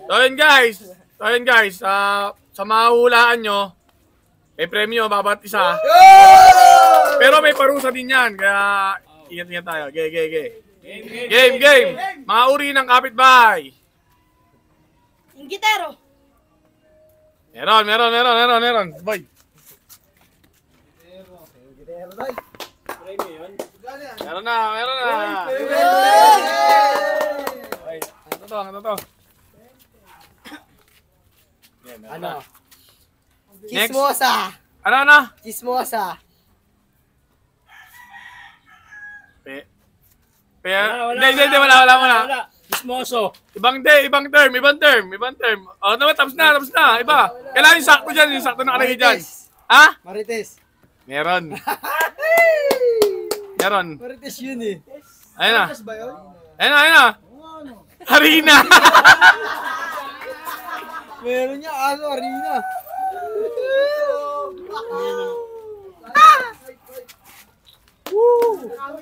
So yun guys, sa mahuhulaan nyo, may premyo, bawat isa. Pero may parusa din yan, kaya ingat-ingat tayo. Game! Mga uri ng kapitbahay. Inggitero. Meron. Boy. Meron na. Ay, ano to? Ano? Next. Chismosa. Ano? Chismosa. Hindi, wala. Chismoso. Ibang term. Oh, naman, tapos na. Iba. Kailangan yung sakto dyan, yung sakto nakalagay dyan. Ha? Marites. Meron. Marites yun eh. Ayun na. Harina. Meron niya, Arena.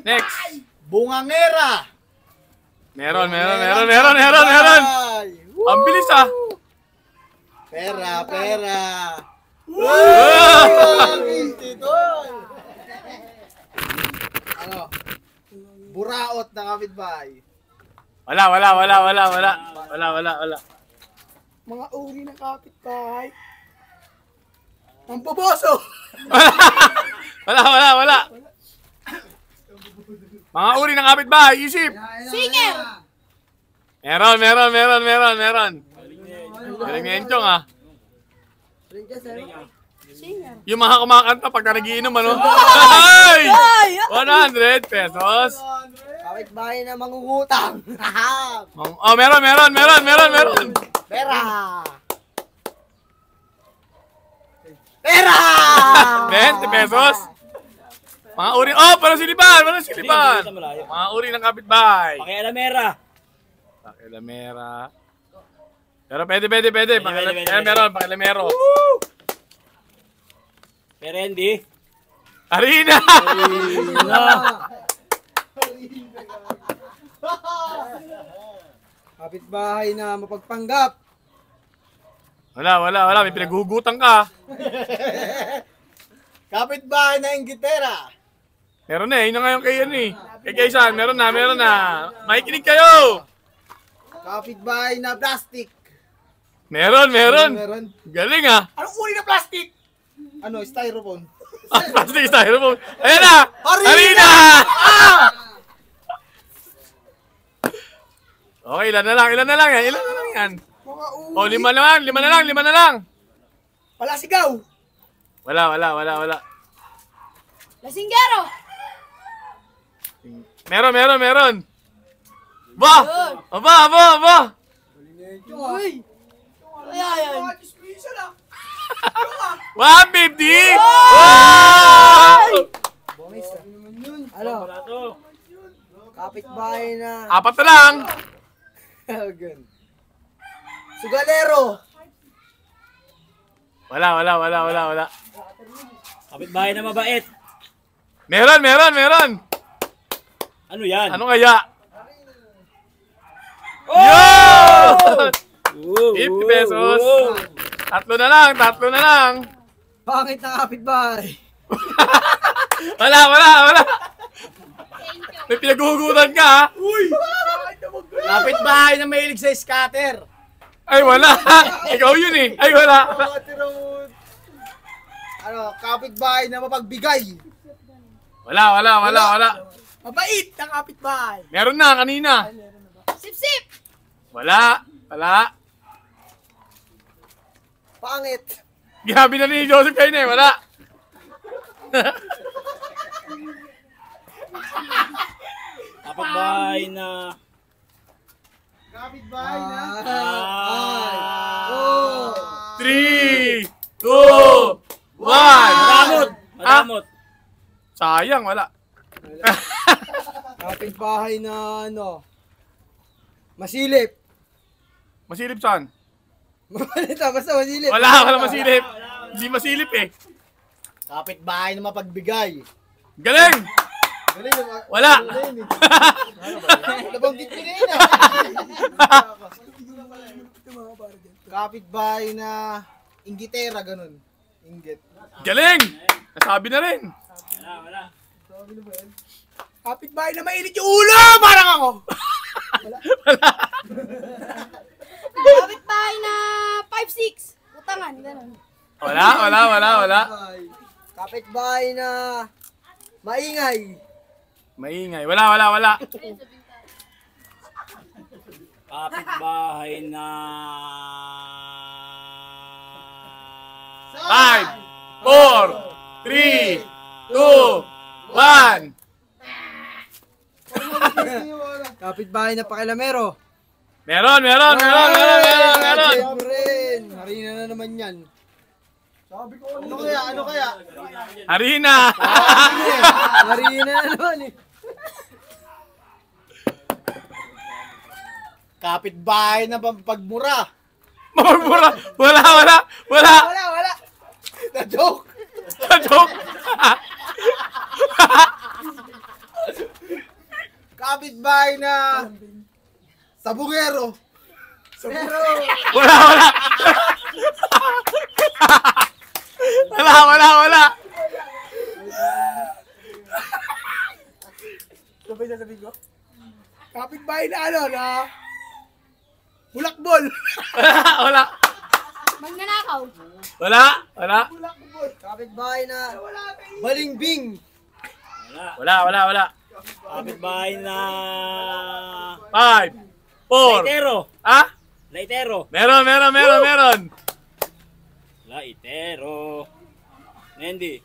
Next. Bungangera. Meron. Ang bilis ah. Pera. Ano? Buraot na kapitbahay. Wala. Mga uri ng kapitbahay. Ang boboso. Wala. Mga uri ng kapitbahay, isip. Singer. Meron. Galing nga yung ah. Singer. Yung mga kumakanta pagka nagiinom, ano? Ay! 100 pesos. Kapitbahay na mangungutang. Oh, meron. Pera. 20 pesos. Mga uri, parang silipan. Mga uri ng kapitbahay. Pakialamera. Pero pwede. Pakialamero. Perendi. Harina! Kapitbahay na mapagpanggap. Wala. May pinaghugutan ka. Kapitbahay na inggitera. Meron na yun na ngayon kay yan eh. Kay San, meron na. Makikinig kayo! Kapitbahay na plastic. Meron. Galing ah. Anong uri na plastic? Ano, styrofoam. Plastic styrofoam. Ayan na! Harina! Okay, ilan na lang yan. Oh, lima na lang. Wala sigaw. Wala. Lasinggero. Meron. Aba. Uy. Ayan. 150! Ano? Kapitbahay na. Apat na lang. Sugalero. Wala. Kapitbahay na mabait. Meron. Ano yan? Ano kaya? Yo! 50 pesos. Tatlo na lang. Pangit na kapitbahay. Wala. May pinaghuhugutan ka ha? Kapitbahay na mahilig sa scatter. Ay, wala. Ikaw yun eh. Ay, wala. Ano, kapitbahay na mapagbigay. Wala. Mabait na kapitbahay. Meron na kanina. Sip-sip. Wala. Pangit. Grabe na ni Joseph kayo na eh. Wala. Kapitbahay na... Kapitbahay na. 3, 2, 1. Madamot. Sayang, wala. Kapitbahay na ano. Masilip. Masilip saan? Basta masilip. Wala masilip. Hindi masilip eh. Kapitbahay na mapagbigay. Galing! Wala. Nabanggit ko na yun Kapitbahay na inggitera, ganun. Inggit. Galing! Nasabi na rin. Wala. Kapitbahay na mainit yung ulo! Parang ako! Kapitbahay na 5'6". Utangan, ganun. Wala. Kapitbahay na maingay. Maingay. Wala. Kapitbahay na... 5, 4, 3, 2, 1. Kapitbahay na pakilamero. Meron. Siyempre. Harina na naman yan. Sabi ko, ano kaya? Harina. Harina na naman eh. Kapitbahay na pagmura. Murmura. Wala. Wala. Na-joke. Joke. Kapitbahay na sabungero. Wala. Kapitbahay na na bulakbol. Wala. Magnanakaw. Wala. Kapitbahay na balingbing. Wala. Kapitbahay na... 5, 4. Laitero. Ha? Laitero. Meron. Laitero. Nendi.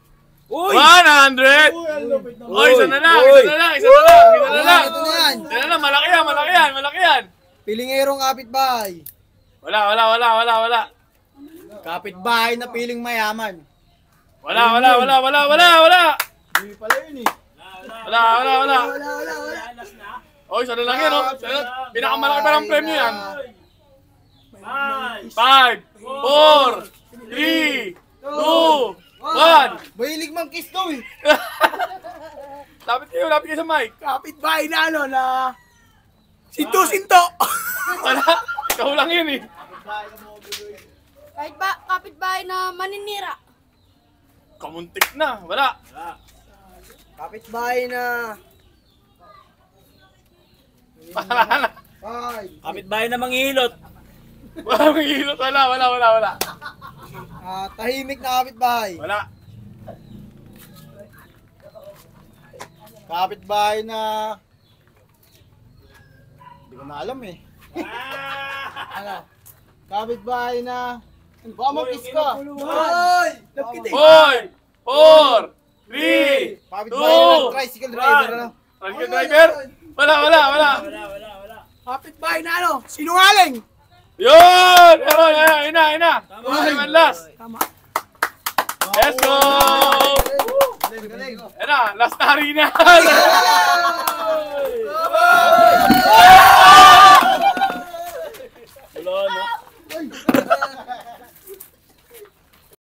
Uy! 100. Oy, isa na lang. Ito na yan. Malaki yan. Pilingerong kapitbahay. Wala. Kapitbahay na piling mayaman. Wala. Hindi pala yun eh. Wala. Wala. Oy, isa na lang yan, oh. Pinakamalaki pa ng premyo yan. 5, 4, 3, 2, 1. Mahilig mang kiss daw eh. Lapit kayo sa mic. Kapitbahay na na sinto. Wala. Ikaw lang yun eh. Kapitbahay na maninira. Kamuntik na. Wala. Kapitbahay na Kapitbahay na manghihilot. Wala. tahimik na kapitbahay. Wala. Kapitbahay na hindi ko na alam eh. Ano? Kapitbahay na baka mag-kiss ka. Hoy! Hoy! 4, 3, Kapitbahay na tricycle driver. Ano? Tricycle driver? Wala. Kapitbahay na ano? Sinungaling! Yun! Ina. One last. Tama. Let's go! Galing. Last na harina.